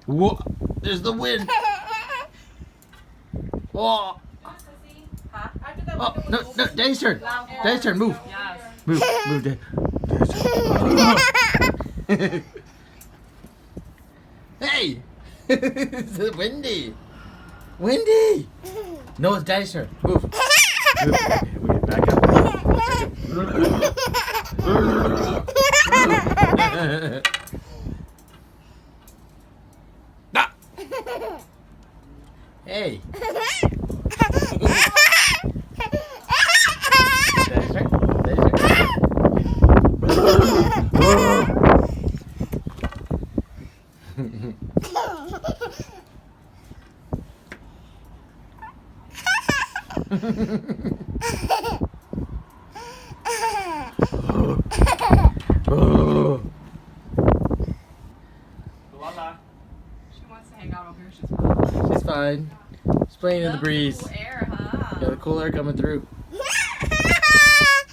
Whoa! There's the wind. Oh! Oh no! No! Daddy's turn. Daddy's turn. Move. Move. Move. Dad. Hey! It's windy. Windy. No, it's Daddy's turn. Move. Move. Okay, we get back up. Ah! Hey. Daddy's turn. Daddy's turn. She wants to hang out over here. She's fine. She's playing in the breeze. Cool air, huh? Yeah, the cool air coming through.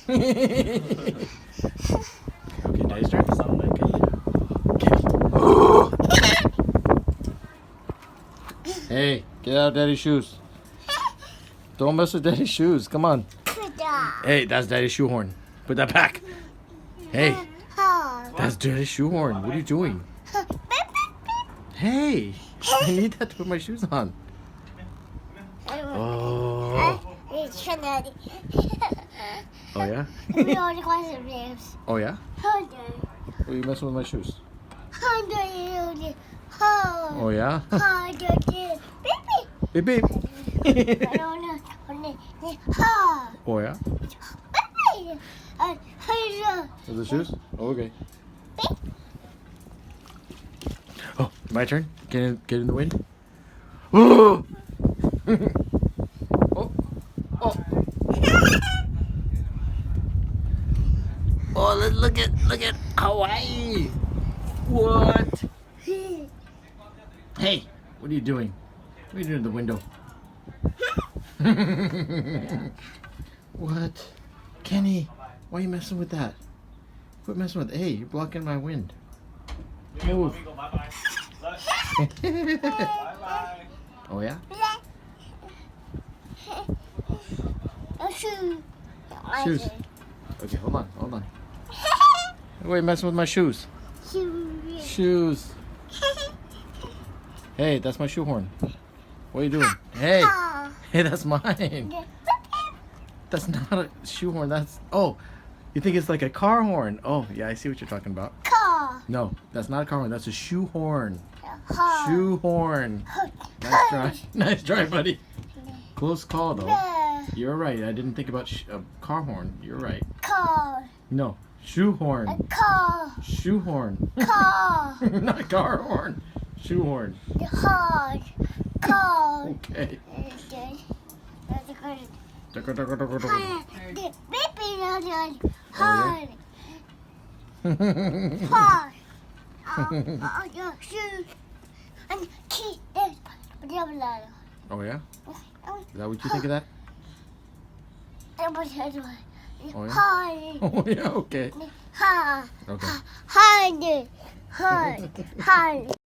Okay, Daddy's turn. Hey, get out of Daddy's shoes. Don't mess with Daddy's shoes. Come on. Hey, that's Daddy's shoehorn. Put that back. Hey, that's Daddy's shoehorn. What are you doing? Hey, I need that to put my shoes on. Oh. Oh yeah? Oh yeah? What are you messing with my shoes? Oh yeah? Beep beep. Oh yeah? Are the shoes? Oh, okay. Oh, my turn. Get in the wind. Oh! Oh! Oh! Oh! Look at Hawaii. What? Hey, what are you doing? What are you doing in the window? What? Kenny, why are you messing with that? Quit messing with. Hey, you're blocking my wind. Move. Oh yeah? Shoes. Okay, hold on. Why are you messing with my shoes? Shoes. Hey, that's my shoehorn. What are you doing? Hey, that's mine. That's not a shoehorn. That's you think it's like a car horn? Oh, yeah, I see what you're talking about. No, that's not a car horn. That's a shoehorn. Shoehorn. Nice try. Nice try, buddy. Close call, though. You're right. I didn't think about a car horn. You're right. No, shoehorn. Shoehorn. Not car horn. Shoehorn. Okay. Oh yeah? Is that what you think of that? Oh yeah? Oh yeah, okay. Okay.